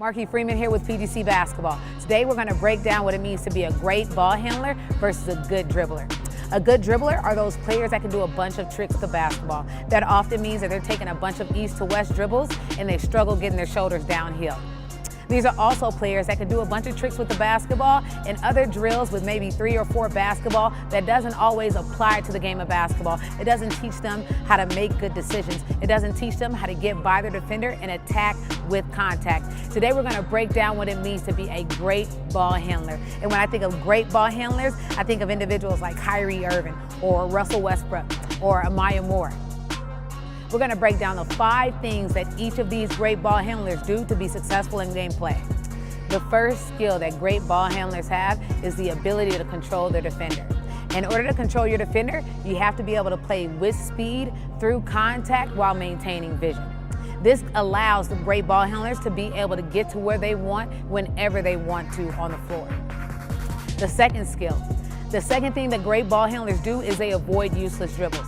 Marky Freeman here with PGC Basketball. Today we're going to break down what it means to be a great ball handler versus a good dribbler. A good dribbler are those players that can do a bunch of tricks with the basketball. That often means that they're taking a bunch of east to west dribbles and they struggle getting their shoulders downhill. These are also players that can do a bunch of tricks with the basketball and other drills with maybe 3 or 4 basketball that doesn't always apply to the game of basketball. It doesn't teach them how to make good decisions. It doesn't teach them how to get by their defender and attack with contact. Today we're going to break down what it means to be a great ball handler. And when I think of great ball handlers, I think of individuals like Kyrie Irving or Russell Westbrook or Amaya Moore. We're going to break down the 5 things that each of these great ball handlers do to be successful in gameplay. The first skill that great ball handlers have is the ability to control their defender. In order to control your defender, you have to be able to play with speed through contact while maintaining vision. This allows the great ball handlers to be able to get to where they want whenever they want to on the floor. The second thing that great ball handlers do is they avoid useless dribbles.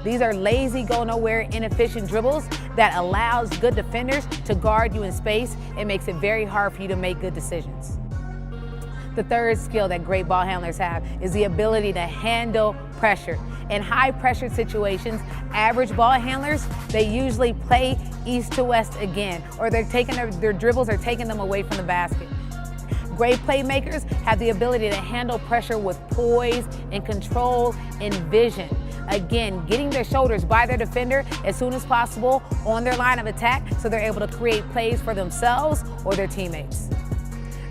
These are lazy, go-nowhere, inefficient dribbles that allows good defenders to guard you in space and makes it very hard for you to make good decisions. The third skill that great ball handlers have is the ability to handle pressure. In high-pressure situations, average ball handlers, they usually play east to west again, or they're taking their dribbles are taking them away from the basket. Great playmakers have the ability to handle pressure with poise and control and vision. Again, getting their shoulders by their defender as soon as possible on their line of attack so they're able to create plays for themselves or their teammates.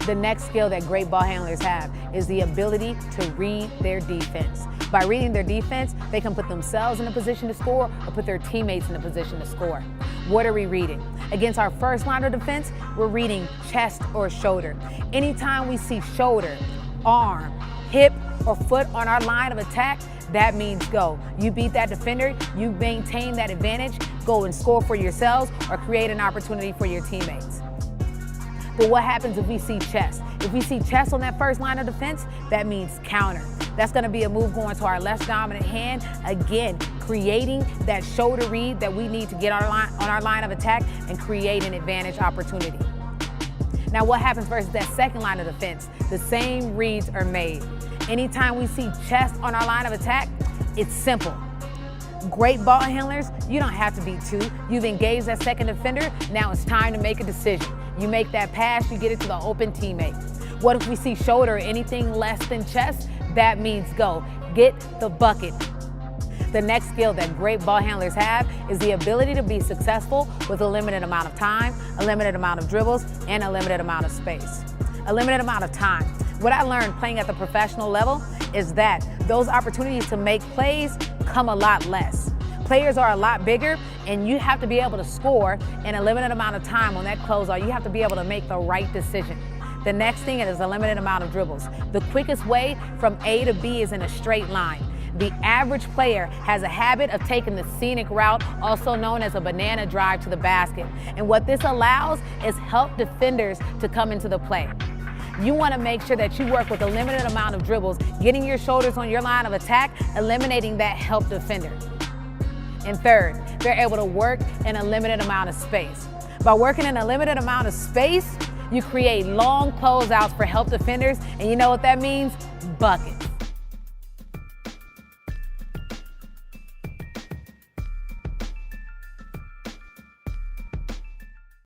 The next skill that great ball handlers have is the ability to read their defense. By reading their defense, they can put themselves in a position to score or put their teammates in a position to score. What are we reading? Against our first line of defense, we're reading chest or shoulder. Anytime we see shoulder, arm, hip, or foot on our line of attack, that means go. You beat that defender, you maintain that advantage, go and score for yourselves or create an opportunity for your teammates. But what happens if we see chest? If we see chest on that first line of defense, that means counter. That's going to be a move going to our less dominant hand, again, creating that shoulder read that we need to get on our line of attack and create an advantage opportunity. Now what happens versus that second line of defense? The same reads are made. Anytime we see chest on our line of attack, it's simple. Great ball handlers, you don't have to beat 2. You've engaged that second defender, now it's time to make a decision. You make that pass, you get it to the open teammate. What if we see shoulder or anything less than chest? That means go. Get the bucket. The next skill that great ball handlers have is the ability to be successful with a limited amount of time, a limited amount of dribbles, and a limited amount of space. A limited amount of time. What I learned playing at the professional level is that those opportunities to make plays come a lot less. Players are a lot bigger, and you have to be able to score in a limited amount of time on that closeout. You have to be able to make the right decision. The next thing is a limited amount of dribbles. The quickest way from A to B is in a straight line. The average player has a habit of taking the scenic route, also known as a banana drive to the basket. And what this allows is help defenders to come into the play. You want to make sure that you work with a limited amount of dribbles, getting your shoulders on your line of attack, eliminating that help defender. And third, they're able to work in a limited amount of space. By working in a limited amount of space, you create long closeouts for help defenders, and you know what that means? Buckets.